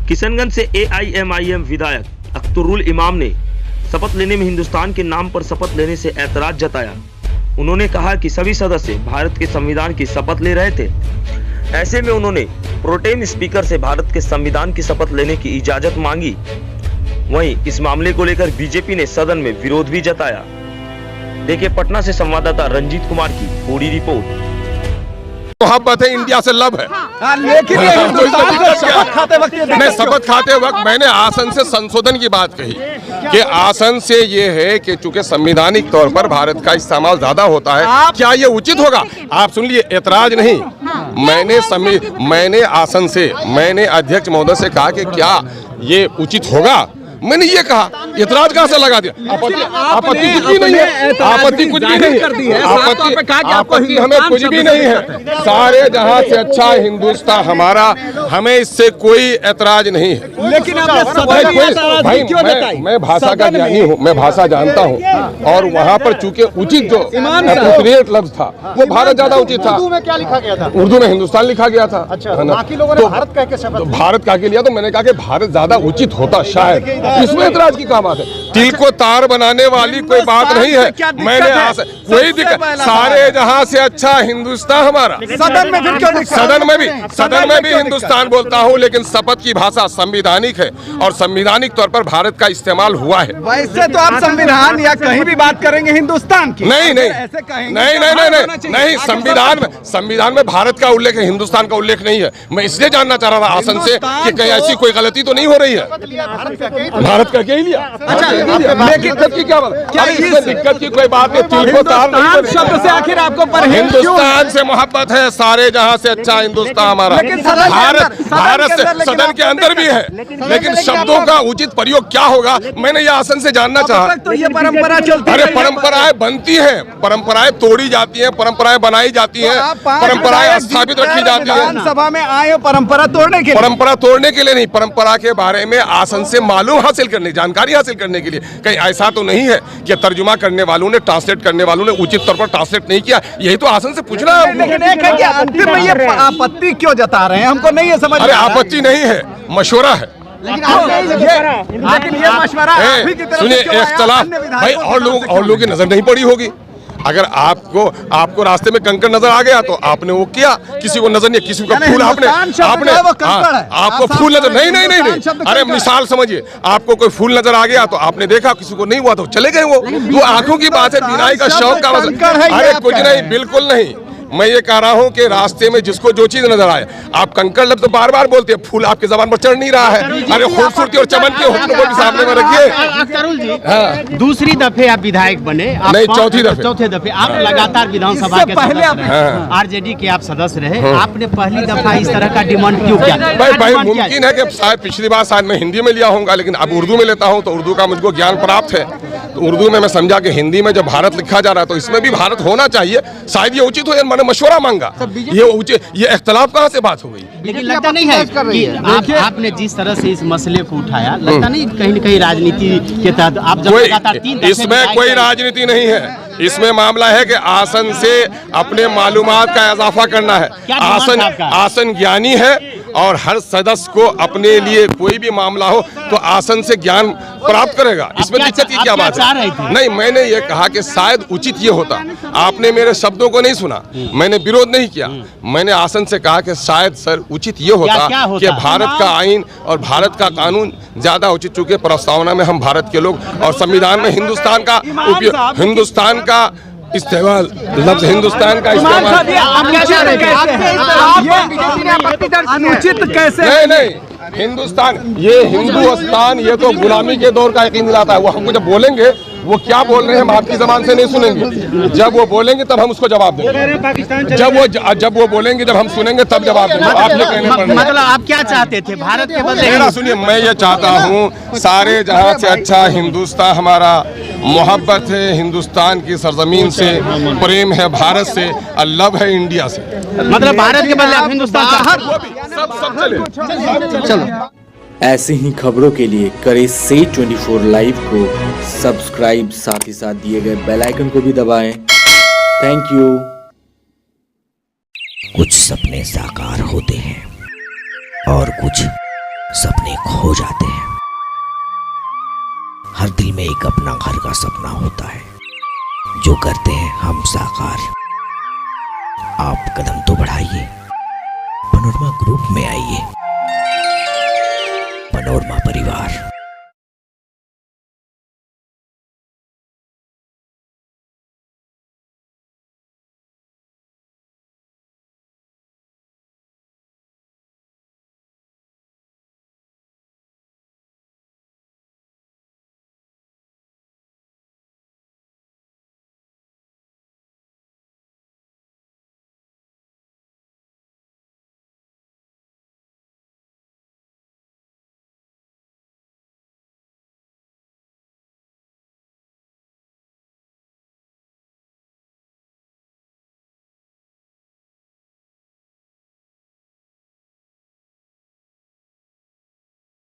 किशनगंज से AIMIM विधायक अख्तरुल इमाम ने शपथ लेने में हिंदुस्तान के नाम पर शपथ लेने से ऐतराज जताया। उन्होंने कहा कि सभी सदस्य भारत के संविधान की शपथ ले रहे थे, ऐसे में उन्होंने प्रोटेम स्पीकर से भारत के संविधान की शपथ लेने की इजाजत मांगी। वहीं इस मामले को लेकर बीजेपी ने सदन में विरोध भी जताया। देखिए पटना से संवाददाता रंजीत कुमार की पूरी रिपोर्ट। मोहब्बत है, इंडिया से लव है। लेकिन शपथ खाते वक्त मैंने आसन से संशोधन की बात कही कि आसन से ये है कि चूंकि संवैधानिक तौर पर भारत का इस्तेमाल ज्यादा होता है, क्या ये उचित होगा? आप सुन लिए, ऐतराज नहीं। मैंने आसन से, मैंने अध्यक्ष महोदय से कहा कि क्या ये उचित होगा, मैंने ये कहा। ऐतराज कहाँ से लगा दिया? आपत्ति कुछ भी नहीं है, आपत्ति कुछ भी नहीं है, आपत्ति हमें कुछ भी नहीं है। सारे जहां से अच्छा हिंदुस्तान हमारा, हमें इससे कोई ऐतराज नहीं है। लेकिन मैं भाषा का ज्ञानी हूँ, मैं भाषा जानता हूँ, और वहाँ पर चूंकि उचित जो अप्रोप्रिएट लफ्ज था वो भारत ज्यादा उचित था। उर्दू में क्या लिखा गया था? उर्दू में हिंदुस्तान लिखा गया था। अच्छा, बाकी लोगों ने भारत कह के शपथ भारत कह के लिया, तो मैंने कहा कि भारत ज्यादा उचित होता शायद। इसमें ऐतराज की क्या बात है? तिल को तार बनाने वाली कोई बात नहीं है। मैंने कोई दिक्कत, सारे जहां से अच्छा हिंदुस्तान हमारा। सदन में फिर क्यों? सदन में भी हिंदुस्तान बोलता हूं, लेकिन शपथ की भाषा संवैधानिक है और संवैधानिक तौर पर भारत का इस्तेमाल हुआ है। वैसे तो आप संविधान या कहीं भी बात करेंगे हिंदुस्तान की, नहीं नहीं ऐसे कहेंगे नहीं, संविधान में भारत का उल्लेख है, हिंदुस्तान का उल्लेख नहीं है। मैं इसलिए जानना चाह रहा था आसन से कि कहीं ऐसी कोई गलती तो नहीं हो रही है। भारत का क्या ही लिया? अच्छा, लेकिन दिक्कत की क्या बात? इसमें दिक्कत की कोई बात नहीं। तिल को तार नहीं शब्द से आखिर आपको पर हिंदुस्तान से मोहब्बत है, सारे जहां से अच्छा हिंदुस्तान हमारा। भारत से सदन के अंदर भी है, लेकिन शब्दों का उचित प्रयोग क्या होगा, मैंने ये आसन से जानना चाहा। तो ये परंपरा चलती है। अरे परंपराएं बनती हैं, परंपराएं तोड़ी जाती हैं, परंपराएं बनाई जाती हैं, परंपराएं स्थापित रखी जाती हैं। विधानसभा में आए परंपरा तोड़ने के लिए, परंपरा तोड़ने के लिए नहीं, परंपरा के बारे में आसन से मालूम हासिल करने, जानकारी हासिल करने के लिए। कहीं ऐसा तो नहीं है कि तर्जुमा करने वालों ने, ट्रांसलेट करने वालों ने उचित तौर पर ट्रांसलेट नहीं किया? यही तो आसन से पूछना है। लेकिन एक है कि अंतिम में ये आपत्ति क्यों जता रहे हैं, हमको नहीं है समझ। अरे आपत्ति नहीं है, मशवरा है। लेकिन ये मशवरा सुनिए, इख्तलाफ भाई और लोगों की नजर नहीं पड़ी होगी। अगर आपको रास्ते में कंकड़ नजर आ गया तो आपने वो किया, किसी को नजर नहीं, किसी को फूल आपने आपको फूल नजर नहीं। अरे मिसाल समझिए, आपको कोई फूल नजर आ गया तो आपने देखा, किसी को नहीं हुआ तो चले गए। वो आंखों की बात है, बिनाई का शौक का मसला। अरे कुछ नहीं, बिल्कुल नहीं। मैं ये कह रहा हूँ कि रास्ते में जिसको जो चीज नजर आए, आप कंकड़ लफ्ज़ तो बार बार बोलते हैं, फूल आपकी जबान पर चढ़ नहीं रहा है। अरे खूबसूरती और चमन के हुस्न को भी सामने में रखिए। अख्तरुल जी, दूसरी दफे आप विधायक बने, नहीं चौथे दफे आप लगातार विधानसभा के सदस्य, आरजेडी के आप सदस्य रहे, आपने पहली दफा इस तरह का डिमांड क्यों किया? भाई मुमकिन है कि शायद पिछली बार शायद मैं हिंदी में लिया होगा, लेकिन अब उर्दू में लेता हूँ तो उर्दू का मुझको ज्ञान प्राप्त है, तो उर्दू में मैं समझा कि हिंदी में जब भारत लिखा जा रहा है तो इसमें भी भारत होना चाहिए, शायद ये उचित हो। मैंने मशवरा मांगा, ये इख्तलाफ कहाँ से बात हो गई? लेकिन लगता नहीं है कि आपने जिस तरह से इस मसले को उठाया, लगता नहीं कहीं न कहीं राजनीति के तहत आप जब लगातार 3 दफे इसमें कोई राजनीति नहीं है। इसमें मामला है कि आसन से अपने मालूमात का इजाफा करना है। आसन ज्ञानी है और हर सदस्य को अपने लिए कोई भी मामला हो तो आसन से ज्ञान प्राप्त करेगा। इसमें दिक्कत की क्या बात है? नहीं, मैंने ये कहा कि शायद उचित ये होता। आपने मेरे शब्दों को नहीं सुना, मैंने विरोध नहीं किया। मैंने आसन से कहा कि शायद सर उचित ये होता कि भारत का आईन और भारत का कानून ज्यादा उचित, चूंकि प्रस्तावना में हम भारत के लोग और संविधान में हिंदुस्तान का उपयोग, हिंदुस्तान का इस्तेमाल, लफ्ज़ हिंदुस्तान का इस्तेमाल अनुचित कैसे? नहीं, हिंदुस्तान, ये हिंदुस्तान, ये तो गुलामी के दौर का यकीन दिलाता है। वो हमको जब बोलेंगे, वो क्या बोल रहे हैं हम आपकी जबान से नहीं सुनेंगे। जब वो बोलेंगे तब हम उसको जवाब देंगे। जब वो बोलेंगे, जब हम सुनेंगे तब जवाब देंगे। आप ये कहने पर मतलब आप क्या चाहते थे भारत के बदले? मेरा सुनिए, मैं ये चाहता हूँ सारे जहाँ से अच्छा हिंदुस्तान हमारा, मोहब्बत है हिंदुस्तान की सरजमीन से, प्रेम है भारत से, लव है इंडिया से। मतलब भारत के बदले आप हिंदुस्तान सब चलो। ऐसी ही खबरों के लिए करें से 24 लाइव को सब्सक्राइब, साथ ही साथ दिए गए बेल आइकन को भी दबाएं। Thank you. कुछ सपने साकार होते हैं और कुछ सपने खो जाते हैं। हर दिल में एक अपना घर का सपना होता है जो करते हैं हम साकार। आप कदम तो बढ़ाइए, पनोरमा ग्रुप में आइए। पनोरमा परिवार।